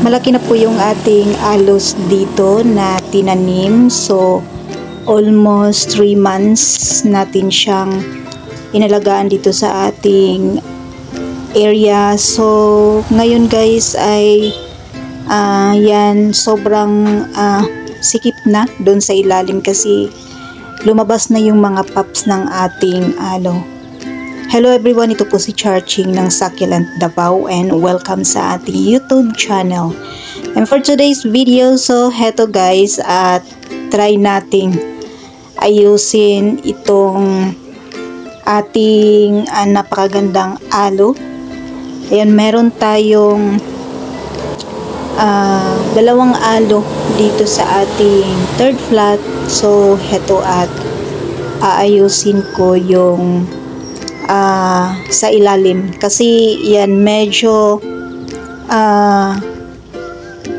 malaki na po yung ating aloes dito na tinanim. So, almost 3 months natin siyang inalagaan dito sa ating area. So, ngayon guys ay yan, sobrang sikip na doon sa ilalim kasi lumabas na yung mga pups ng ating aloe. Hello everyone, ito po si Charching ng Succulent Davao and welcome sa ating YouTube channel. And for today's video, so heto guys, at try nating ayusin itong ating napakagandang aloe. Ayan, meron tayong dalawang aloe dito sa ating third flat. So heto, at aayusin ko yung sa ilalim kasi yan medyo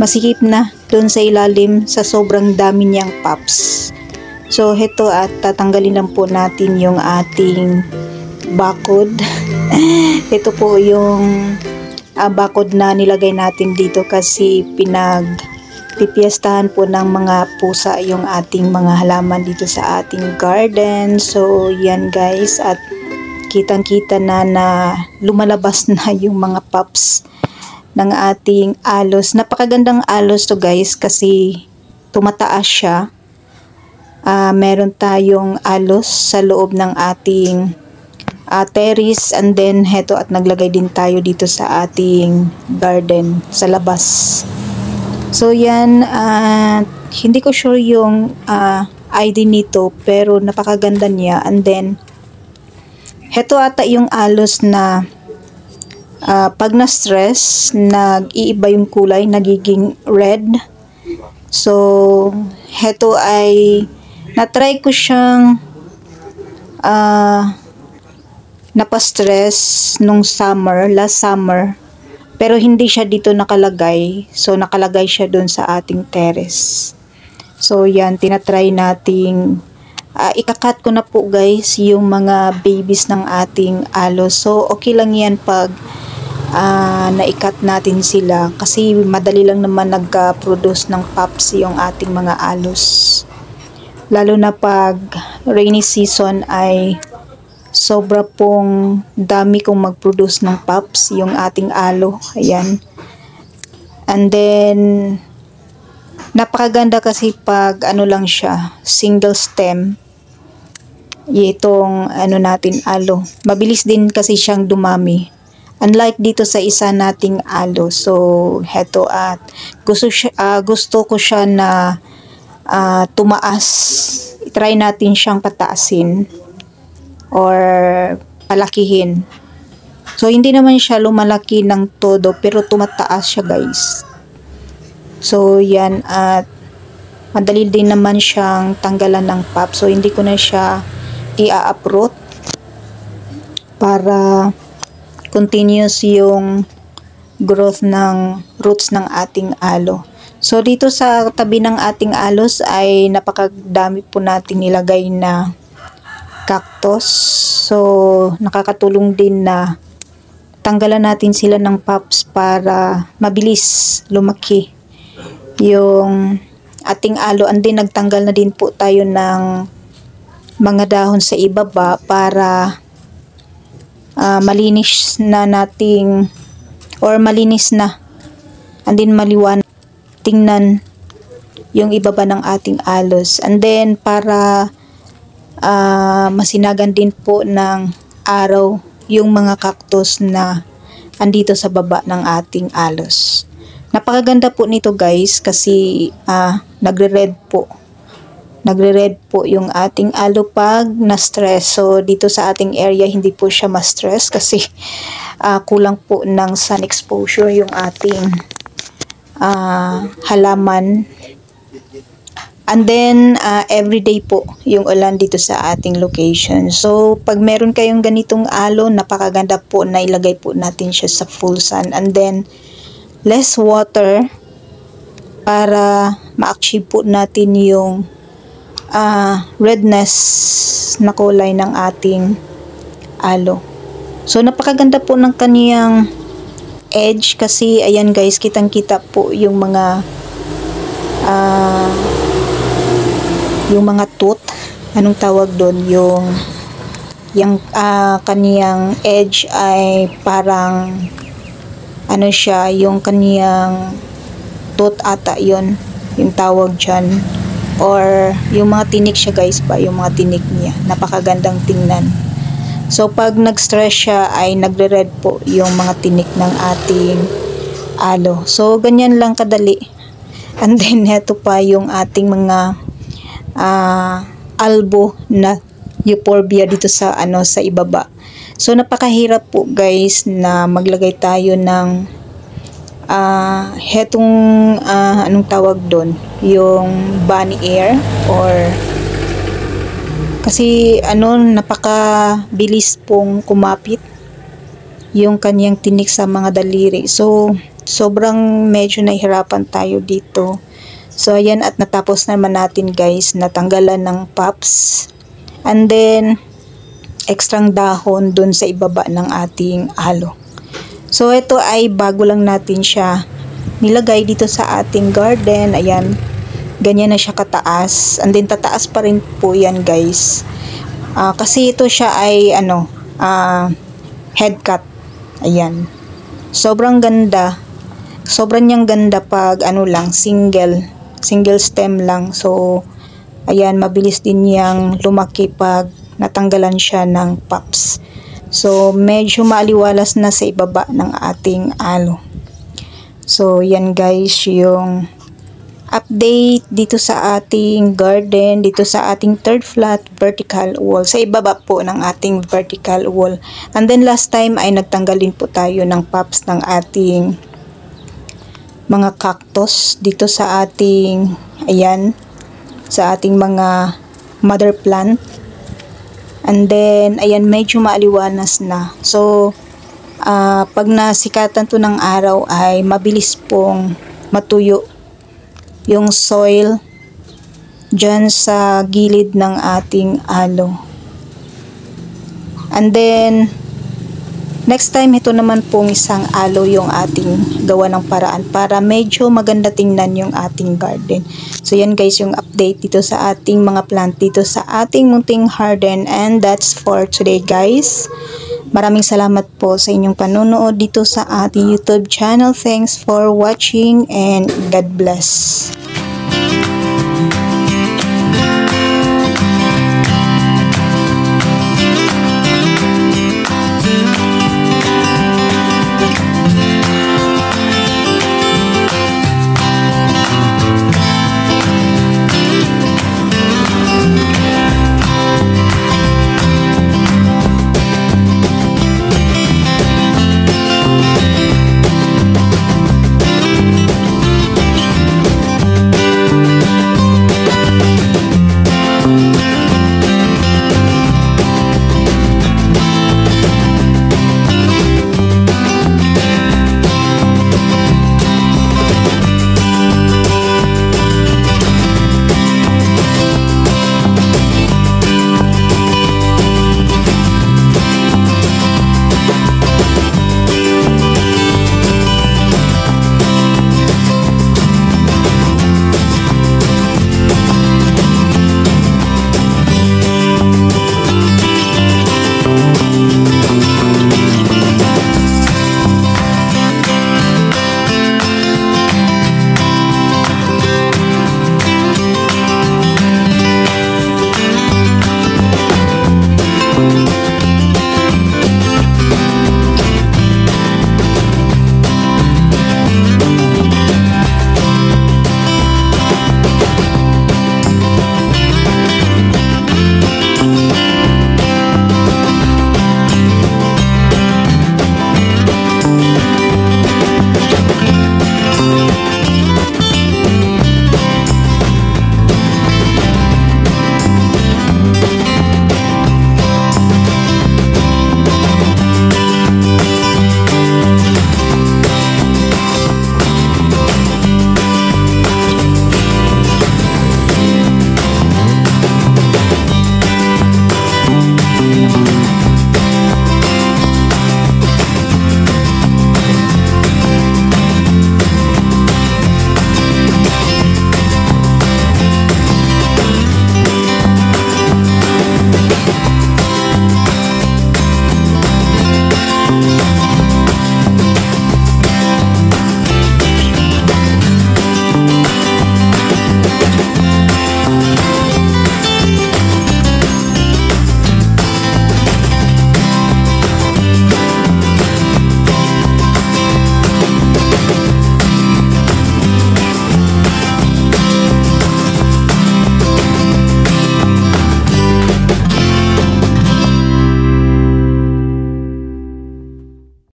masikip na doon sa ilalim sa sobrang dami niyang pups. So heto, at tatanggalin lang po natin yung ating bakod. Ito po yung bakod na nilagay natin dito kasi pinagpipiestahan po ng mga pusa yung ating mga halaman dito sa ating garden. So yan guys, at kitang-kita na lumalabas na yung mga pups ng ating aloes. Napakagandang aloes to guys kasi tumataas siya. Meron tayong aloes sa loob ng ating terrace, and then heto, at naglagay din tayo dito sa ating garden sa labas. So yan, hindi ko sure yung ID nito pero napakaganda niya. And then heto ata yung aloes na pag na-stress, nag-iiba yung kulay, nagiging red. So, heto ay na-try ko siyang napa-stress nung last summer. Pero hindi siya dito nakalagay. So, nakalagay siya dun sa ating terrace. So, yan, tinatry nating ikakat ko na po guys yung mga babies ng ating aloe. So okay lang yan pag naikat natin sila kasi madali lang naman nagka-produce ng pups yung ating mga aloes. Lalo na pag rainy season ay sobra pong dami kong mag-produce ng pups yung ating aloe. Ayan. And then napakaganda kasi pag lang siya, single stem. Itong natin aloe. Mabilis din kasi siyang dumami. Unlike dito sa isa nating aloe. So heto, at gusto ko siya na tumaas. I-try natin siyang pataasin or palakihin. So hindi naman siya lumalaki ng todo pero tumataas siya guys. So yan, at madali din naman siyang tanggalan ng pop. So hindi ko na siya i-uproot para continuous yung growth ng roots ng ating aloe. So dito sa tabi ng ating aloes ay napakadami po nating nilagay na cactus. So nakakatulong din na tanggalan natin sila ng pups para mabilis lumaki yung ating aloe. And then nagtanggal na din po tayo ng mga dahon sa ibaba para malinis na nating, or malinis na, and then maliwan tingnan yung ibaba ng ating aloes. And then para masinagan din po ng araw yung mga cactus na andito sa baba ng ating aloes. Napakaganda po nito guys kasi nagre-red po yung ating aloe pag na-stress. So dito sa ating area hindi po siya ma-stress kasi kulang po ng sun exposure yung ating halaman. And then everyday po yung ulan dito sa ating location. So pag meron kayong ganitong aloe, napakaganda po na ilagay po natin siya sa full sun. And then less water para ma-achieve po natin yung redness na kulay ng ating aloe. So napakaganda po ng kaniyang edge kasi ayan guys, kitang-kita po yung mga tooth, anong tawag doon, yung kaniyang edge ay parang ano siya, yung kaniyang tooth ata yon yung tawag dyan, or yung mga tinik siya guys ba, yung mga tinik niya, napakagandang tingnan. So pag nag-stress siya ay nagre-red po yung mga tinik ng ating aloe. So ganyan lang kadali. And then ito pa yung ating mga albo na euphorbia dito sa sa ibaba. So napakahirap po guys na maglagay tayo ng hetong anong tawag doon, yung bunny ear, or kasi napakabilis pong kumapit yung kanyang tinik sa mga daliri. So sobrang medyo nahihirapan tayo dito. So ayan, at natapos naman natin guys, natanggalan ng pups. And then ekstrang dahon dun sa ibaba ng ating aloe. So ito ay bago lang natin siya nilagay dito sa ating garden. Ayan, ganyan na siya kataas. And then tataas pa rin po yan guys. Kasi ito siya ay head cut. Ayan, sobrang ganda. Sobrang niyang ganda pag single stem lang. So ayan, mabilis din niyang lumaki pag natanggalan siya ng pups. So medyo maaliwalas na sa ibaba ng ating aloe. So yan guys, yung update dito sa ating garden, dito sa ating third flat vertical wall, sa ibaba po ng ating vertical wall. And then last time ay nagtanggalin po tayo ng pups ng ating mga cactus dito sa ating, ayan, sa ating mga mother plant. And then ayan, medyo maaliwanas na. So pag nasikatan to ng araw ay mabilis pong matuyo yung soil dyan sa gilid ng ating aloe. And then next time, ito naman pong isang aloe yung ating gawa ng paraan para medyo maganda tingnan yung ating garden. So yan guys, yung update dito sa ating mga plant dito sa ating munting garden. And that's for today guys. Maraming salamat po sa inyong panonood dito sa ating YouTube channel. Thanks for watching and God bless.